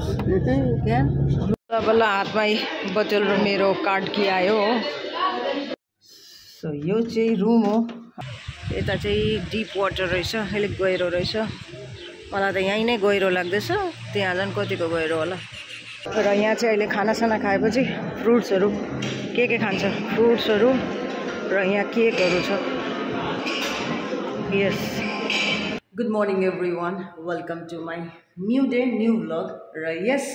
bottles. You think you can? बल्ल हातमै बोतल र मेरो कार्ड कि आयो हो। सो यो चाहिँ रुम हो। यता चाहिँ डिप वाटर रहेछ, अलिक गहिरो रहेछ। मलाई त यहीँ नै गहिरो लाग्दैछ, त्यहाँ झन् कतिको गहिरो होला। र यहाँ चाहिँ अहिले खानासाना खाएपछि फ्रुट्सहरू के खान्छ, फ्रुट्सहरू र यहाँ केकहरू छ। Yes, good morning everyone, welcome to my new day new vlog. र यस,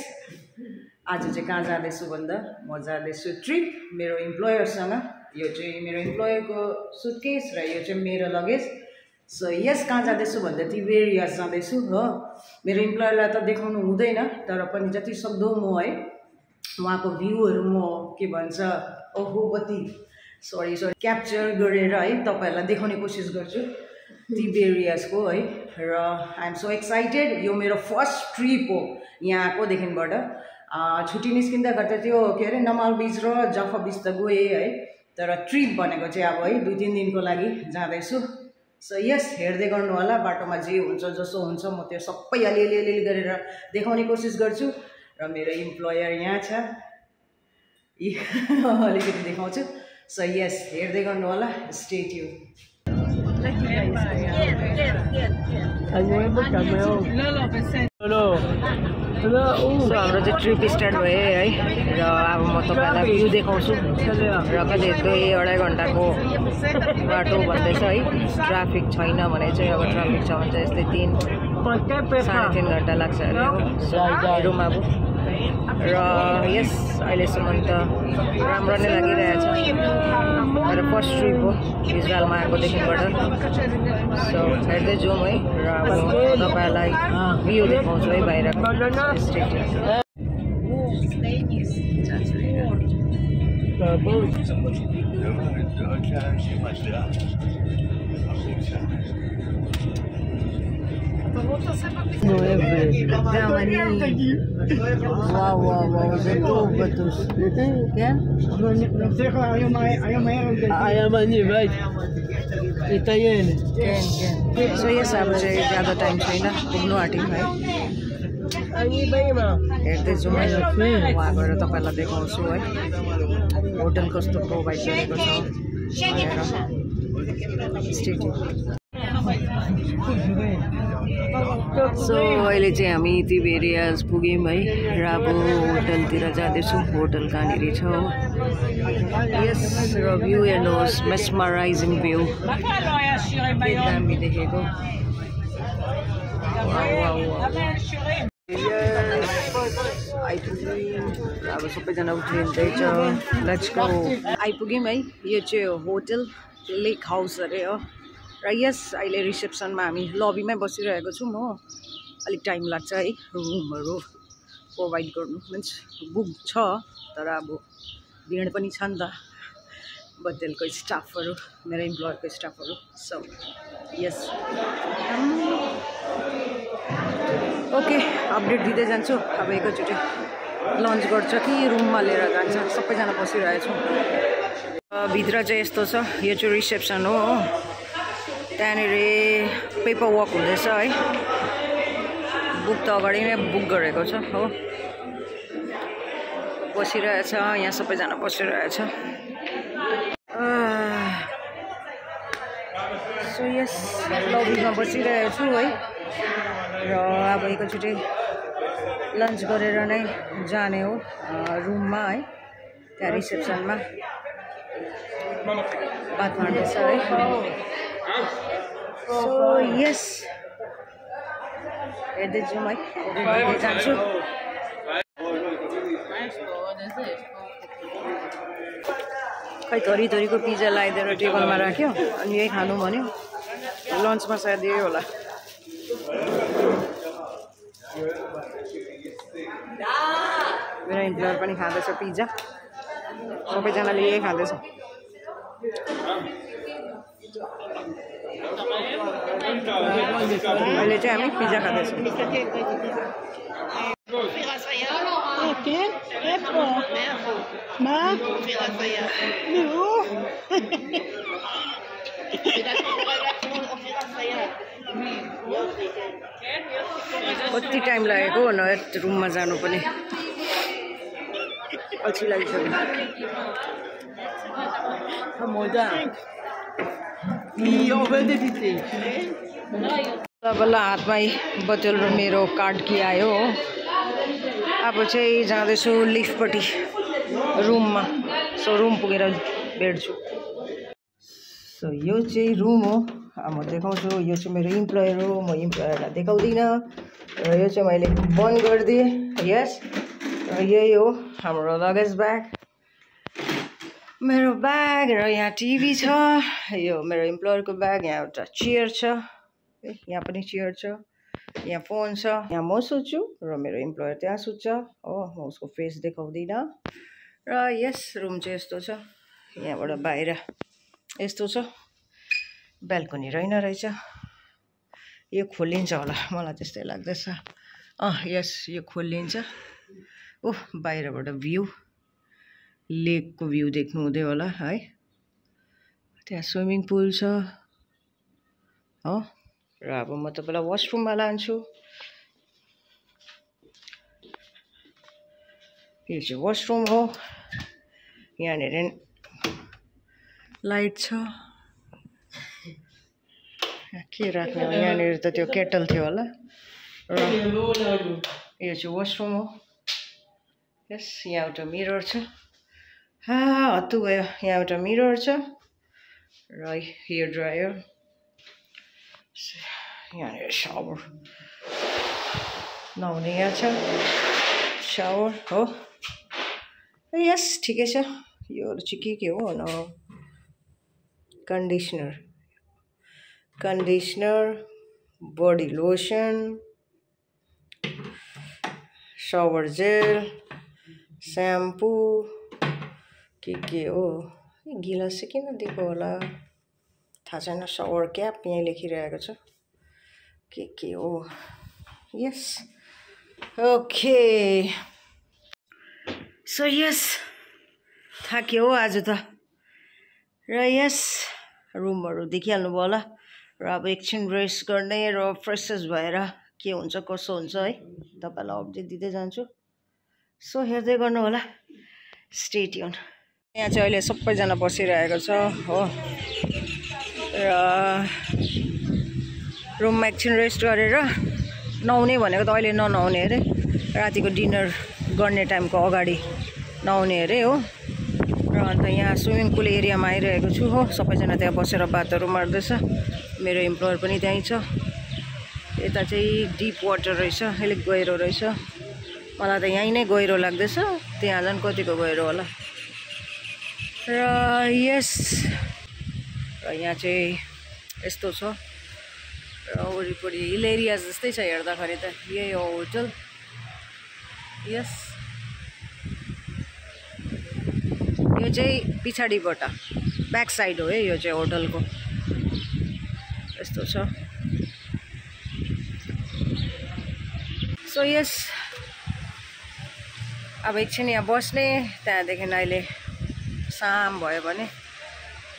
आज चाहिँ कहाँ जाँदैछु भन्दा म जाँदैछु ट्रिप मेरो इम्प्लोयरसँग। यो चाहिँ मेरो इम्प्लोयरको सुटकेस र यो चाहिँ मेरो लगेज। सो यस, कहाँ जाँदैछु भन्दा तिबेरियास जाँदैछु हो। मेरो इम्प्लोयरलाई त देखाउनु हुँदैन, तर पनि जति सक्दो म है उहाँको भ्यूहरू म के भन्छ क्याप्चर गरेर है तपाईँहरूलाई देखाउने कोसिस गर्छु तिबेरियासको है। र आइ एम सो एक्साइटेड। यो मेरो फर्स्ट ट्रिप हो यहाँकोदेखिबाट। छुट्टी निस्किँदा गर्दा त्यो के अरे नमाल बिच र जाफा बिच त गएँ है, तर ट्रिप भनेको चाहिँ अब है 2-3 दिनको लागि जाँदैछु। सो यस, हेर्दै गर्नु होला, बाटोमा जे हुन्छ जसो हुन्छ म त्यो सबै अलिअलि गरेर देखाउने कोसिस गर्छु। र मेरो इम्प्लोयर यहाँ छ, अलिकति देखाउँछु। सो यस, हेर्दै गर्नु होला, स्टे ट्युन। हाम्रो चाहिँ ट्रिप स्टार्ट भयो है। र अब म तपाईँलाई भ्यू देखाउँछु। र कति 2-2.5 घन्टाको बाटो भन्दैछ है। ट्राफिक छैन भने चाहिँ, अब ट्राफिक छ भने चाहिँ यस्तै 3-3.5 घन्टा लाग्छ अरे हो हेरौँ अब। र यस, अहिलेसम्म त राम्रो नै लागिरहेछ। मेरो फर्स्ट ट्रिप हो इजरायलमा आएकोदेखिबाट। सो हेर्दै जाउँ है। र अब तपाईँलाई भ्यू देखाउँछु है बाहिरको। No, every. Wow, the 2 bottles. You think you can? Ayamani, right? Italian. Can. So yes, अब चाहिँ ज्यादा टाइम छैन, पुग्नु आँट्यौँ है। हेर्दै जाउँ है, वहाँ गएर तपाईँलाई देखाउँछु है होटल कस्तो प्रोभाइड गरेको छ भनेर। Stay tuned. सो अहिले चाहिँ हामी तिबेरियास पुग्यौँ है। र अब होटलतिर जाँदैछु। होटल कहाँनिर छ हो। यस, र भ्यू हेर्नुहोस्, मेस्मराइजिङ भ्यू, दामी देखेको। अब सबैजना उठिँदैछ। Let's go. आइपुग्यौँ है। यो चाहिँ होटल लेक हाउस अरे हो। र यस, अहिले रिसेप्सनमा हामी लबीमै बसिरहेको छौँ हो। अलिक टाइम लाग्छ है रुमहरू प्रोभाइड गर्नु, मिन्स बुक छ, तर अब भिड पनि छ नि त होटलको स्टाफहरू, मेरो इम्प्लोयरको स्टाफहरू। सो यस, ओके, अपडेट दिँदै जान्छु। अब एकैचोटि लन्च गर्छ कि रुममा लिएर जान्छ, सबैजना बसिरहेछौँ। भित्र चाहिँ यस्तो छ, यो चाहिँ रिसेप्सन हो। त्यहाँनिर पेपर वर्क हुँदैछ है। बुक त अगाडि नै बुक गरेको छ हो। बसिरहेछ यहाँ, सबैजना बसिरहेछ। सो यस, लबीमा बसिरहेको छु है। र अब एकैचोटि लन्च गरेर नै जाने हो रुममा है। त्यहाँ रिसेप्सनमा बात मार्दैछ है। सो यस, हेर्दै जाउँ है, हेर्दै जान्छु। खै थरीको पिज्जा लगाइदिएर टेबलमा राख्यो, अनि यही खानु भन्यो। लन्चमा सायद यही होला। मेरो इम्प्लोयर पनि खाँदैछ पिज्जा, सबैजनाले यही खाँदैछ। अहिले चाहिँ हामी पिज्जा खाँदैछौँ। कति टाइम लागेको नयाँ रुममा जानु पनि अल्छी लागिसक्यो बल्ल हातमै बोतल र मेरो कार्ड कि आयो हो अब चाहिँ जाँदैछु लिफ्टपट्टि रुममा सो रुम पुगेर भेट्छु सो यो चाहिँ रुम हो म देखाउँछु यो चाहिँ मेरो इम्प्लोयर हो म इम्प्लोयरलाई देखाउँदिनँ र यो चाहिँ मैले बन्द गरिदिएँ यस र यही हो हाम्रो लगेज ब्याग मेरो ब्याग र यहाँ टिभी छ यो मेरो इम्प्लोयरको ब्याग यहाँ एउटा चेयर छ यहाँ पनि चेयर छ यहाँ फोन छ यहाँ म सुत्छु र मेरो इम्प्लोयर त्यहाँ सुत्छ हो म उसको फेस देखाउँदिनँ र यस रुम चाहिँ यस्तो छ यहाँबाट बाहिर यस्तो छ ब्याल्कनी रहेछ यो खोलिन्छ होला मलाई त्यस्तै लाग्दैछ यस यो खोलिन्छ ओह बाहिरबाट भ्यू लेकको भ्यू देख्नु हुँदै होला है त्यहाँ स्विमिङ पुल छ हो र अब म तपाईलाई वाशरुममा लान्छु यो चाहिँ वाशरुम हो यहाँनिर लाइट छ के राख्ने यहाँनिर त त्यो केटल थियो होला र यो चाहिँ वाशरुम हो यस यहाँ एउटा मिरर छ हत्तु गयो यहाँ एउटा मिरर छ र हेयर ड्रायर यहाँनिर सावर नुहाउने यहाँ छ सावर हो यस ठिकै छ योहरू चाहिँ के हो न conditioner body lotion shower gel shampoo के हो गिलास चाहिँ किन दिएको होला थाहा छैन सावर क्याप यहाँ लेखिरहेको छ के हो यस ओके सो यस थाक्यो हो आज त र यस रुमहरू देखिहाल्नु भयो होला र अब एकछिन रेस्ट गर्ने र फ्रेसेस भएर के हुन्छ कसो हुन्छ है तपाईँलाई अपडेट दिँदै जान्छु सो हेर्दै गर्नु होला स्टे ट्युन यहाँ चाहिँ अहिले सबैजना बसिरहेको छ हो र रुममा एकछिन रेस्ट गरेर नुहाउने भनेको त अहिले ननुहाउने अरे रातिको डिनर गर्ने टाइमको अगाडि नुहाउने अरे हो र अन्त यहाँ स्विमिङ पुल एरियामा आइरहेको छु हो सबैजना त्यहाँ बसेर बातहरू मार्दैछ मेरो इम्प्लोयर पनि त्यहीँ छ यता चाहिँ डिप वाटर रहेछ अलिक गहिरो रहेछ मलाई त यहीँ नै गहिरो लाग्दैछ त्यहाँ झन् कतिको गहिरो होला र यस र यहाँ चाहिँ यस्तो छ र वरिपरि हिल एरिया जस्तै छ हेर्दाखेरि त यही हो होटल यस यो चाहिँ पछाडिबाट ब्याक साइड हो है यो चाहिँ होटलको यस्तो छ सो यस अब एकछिन यहाँ बस्ने त्यहाँदेखि अहिले शाम भयो भने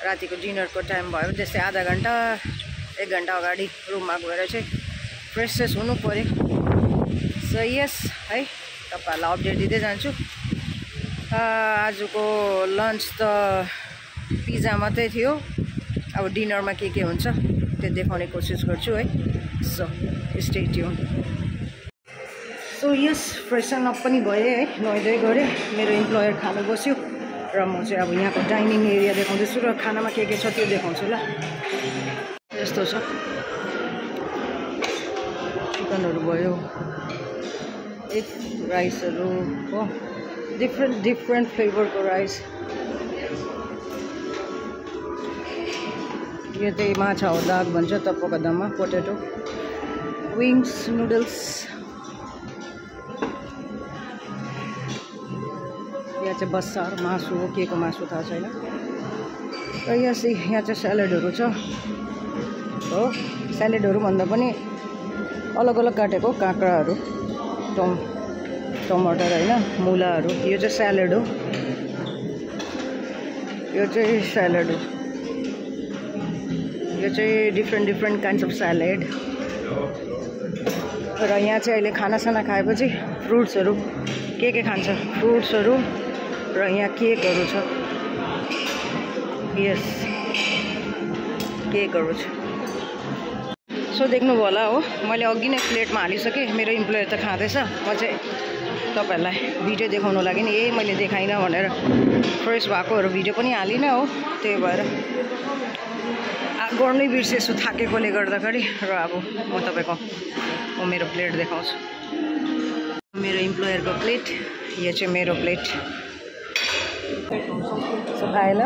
रातिको डिनरको टाइम भयो त्यस्तै आधा घन्टा 1 घन्टा अगाडि रुममा गएर चाहिँ फ्रेस हुनु पर्यो सो यस है तपाईहरुलाई अपडेट दिँदै जान्छु आजको लन्च त पिज्जा मात्रै थियो अब डिनरमा के हुन्छ त्यो देखाउने कोसिस गर्छु है so stay tuned so yes freshen up पनि भए है नुहाइदै गरे मेरो इम्प्लोयर खानु बस्यो र म चाहिँ अब यहाँको डाइनिङ एरिया देखाउँदैछु र खानामा के छ त्यो देखाउँछु ल यस्तो छ चिकनहरु भयो एक राइसहरु हो डिफरेन्ट फ्लेभरको राइस यो चाहिँ माछा हो दाग भन्छ तपोका दममा पोटेटो विङ्स नुडल्स यहाँ चाहिँ बस्सार मासु हो के को मासु थाहा छैन र यहाँ चाहिँ स्यालेडहरु छ हो स्यालेडहरु भन्दा पनि अलग अलग काटेको काँक्राहरु टमाटर हैन मुलाहरु यो चाहिँ स्यालेड हो यो चाहिँ स्यालेड हो यो चाहिँ डिफरेन्ट काइन्ड्स अफ स्यालेड र यहाँ चाहिँ अहिले खानासाना खाएपछि फ्रुट्सहरू के खान्छ फ्रुट्सहरू र यहाँ केकहरू छ यस केकहरू छ सो देख्नुभयो होला हो मैले अघि नै प्लेटमा हालिसकेँ मेरो इम्प्लोयर त खाँदैछ म चाहिँ तपाईहरुलाई भिडियो देखाउनु लागि नि यही मैले देखाइनँ भनेर फ्रेस भएकोहरू भिडियो पनि हालिनँ हो त्यही भएर गर्नै बिर्सेछु थाकेकोले गर्दाखेरि र अब म तपाईको म मेरो प्लेट देखाउँछु मेरो इम्प्लोयरको प्लेट यो चाहिँ मेरो प्लेट सो खाए ल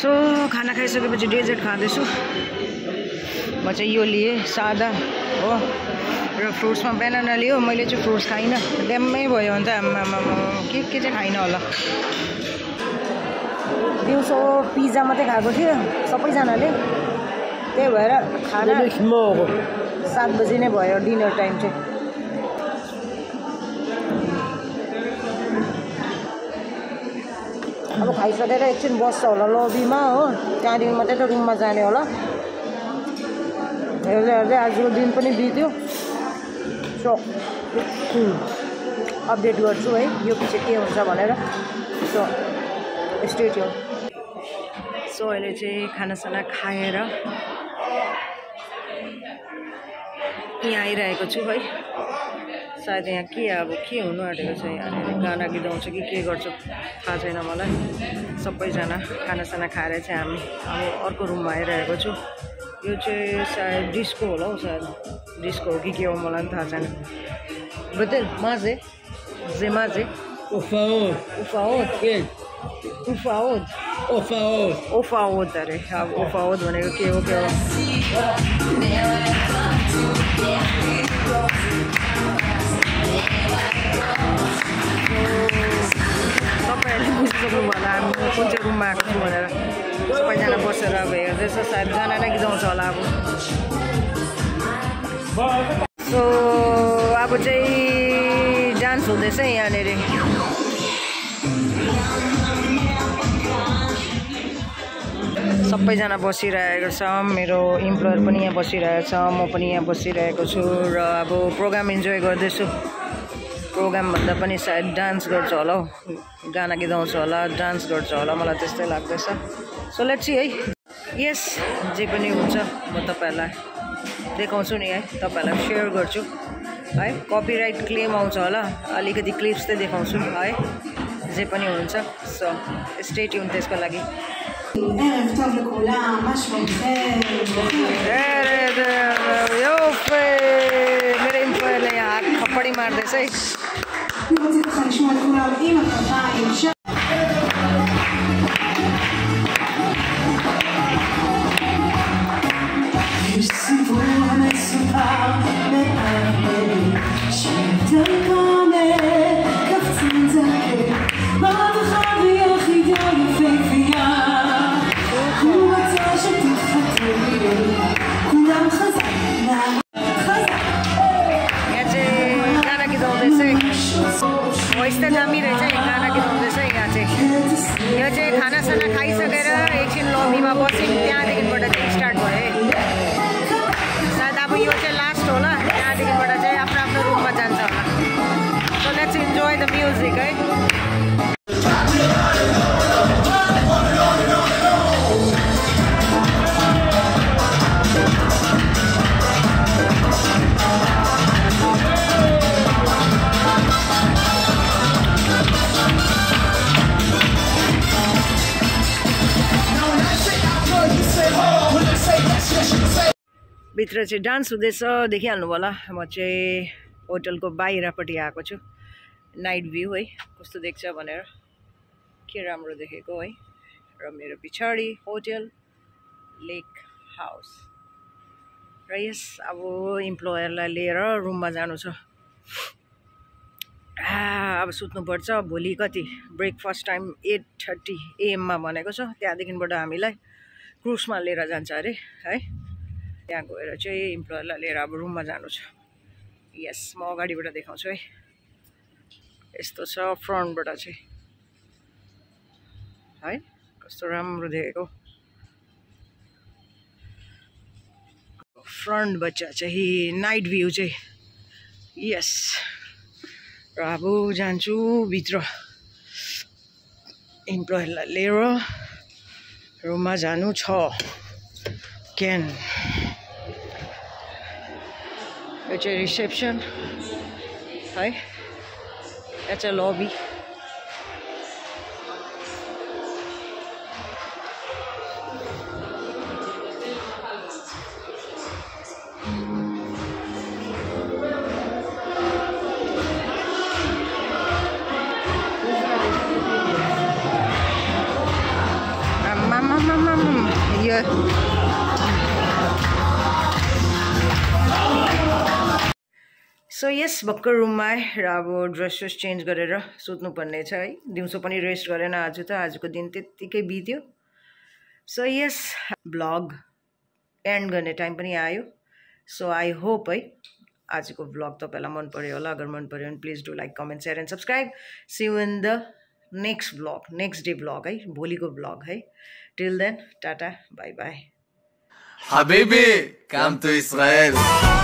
सो खाना खाइसकेपछि डेजर्ट खाँदैछु म चाहिँ यो लिएँ सादा हो र फ्रुट्समा बनाना लियो मैले चाहिँ फ्रुट्स खाइनँ ड्याम्मै भयो भने त के चाहिँ खाइनँ होला दिउँसो पिज्जा मात्रै खाएको थियो सबैजनाले त्यही भएर खाना 7 बजी नै भयो डिनर टाइम चाहिँ अब खाइसकेर एकछिन बस्छ होला लबीमा हो त्यहाँदेखि मात्रै त रुममा जाने होला हेर्दै हेर्दै आजको दिन पनि बित्यो सो अपडेट गर्छु है यो पछि के हुन्छ भनेर सो स्टे ट्युन सो अहिले चाहिँ खानासाना खाएर यहाँ आइरहेको छु है सायद यहाँ के अब के हुनु आँटेको छ यहाँनिर गाना गीत आउँछ कि के गर्छ थाहा छैन मलाई सबैजना खानासाना खाएर चाहिँ हामी अर्को रुममा आइरहेको छु यो चाहिँ सायद डिस्को होला हौ सायद डिस्को हो कि के हो मलाई पनि थाहा छैन बतेल माजे जेमाजे ओफाओद अरे अब ओफाओद भनेको के हो तपाईँहरूले बुझिसक्नु होला हामी कुन चाहिँ रुममा आएको छु भनेर सबैजना बसेर अब हेर्दैछ सायद गाना नै गीत आउँछ होला अब सो अब चाहिँ डान्स हुँदैछ यहाँनिर सबैजना बसिरहेको छ मेरो इम्प्लोयर पनि यहाँ बसिरहेको छ म पनि यहाँ बसिरहेको छु र अब प्रोग्राम इन्जोय गर्दैछु प्रोग्राम भन्दा पनि सायद डान्स गर्छ होला हौ गाना गीत आउँछ होला डान्स गर्छ होला मलाई त्यस्तै लाग्दैछ सो लेट्स सी है यस जे पनि हुन्छ म तपाईहरुलाई देखाउँछु नि है तपाईहरुलाई शेयर गर्छु है कपिराइट क्लेम आउँछ होला अलिकति क्लिप्स चाहिँ देखाउँछु है जे पनि हुन्छ सो स्टे ट्युन त्यसको लागि मेरो इम्प्लोयरले यहाँ हात खप्पडी मार्दैछ है यस्तो दामी रहेछ गाना गीत आउँदैछ यहाँ चाहिँ यो चाहिँ खानासाना खाइसकेर एकछिन लबीमा बस्यौँ त्यहाँदेखिबाट चाहिँ स्टार्ट भयो सायद अब यो चाहिँ लास्ट होला त्यहाँदेखिबाट चाहिँ आफ्नो आफ्नो रुममा जान्छ होला so let's enjoy the music है भित्र चाहिँ डान्स हुँदैछ देखिहाल्नु होला म चाहिँ होटलको बाहिरपट्टि आएको छु नाइट भ्यू है कस्तो देख्छ भनेर के राम्रो देखेको है र मेरो पछाडि होटल लेक हाउस र यस अब इम्प्लोयरलाई लिएर रुममा जानु छ अब सुत्नुपर्छ भोलि कति ब्रेकफास्ट टाइम 8:30 AM मा भनेको छ त्यहाँदेखिबाट हामीलाई क्रुजमा लिएर जान्छ अरे है त्यहाँ गएर चाहिँ इम्प्लोयरलाई लिएर अब रुममा जानु छ यस म अगाडिबाट देखाउँछु है यस्तो छ फ्रन्टबाट चाहिँ है कस्तो राम्रो देखेको फ्रन्टबाट चाहिँ नाइट भ्यू चाहिँ यस र अब जान्छु भित्र इम्प्लोइलाई लिएर रुममा जानु छ क्यान यो चाहिँ रिसेप्सन है यहाँ चाहिँ लबी सो यस भर्खर रुममा आएँ र अब ड्रेस चेन्ज गरेर सुत्नुपर्ने छ है दिउँसो पनि रेस्ट गरेन आज त आजको दिन त्यत्तिकै बित्यो सो यस ब्लग एन्ड गर्ने टाइम पनि आयो सो आई होप है आजको ब्लग तपाईँलाई मन पर्यो होला अगर मन पर्यो भने please do like comment share and subscribe see you in the next blog next day blog है भोलिको ब्लग है till then tata bye bye Habibi, come to Israel.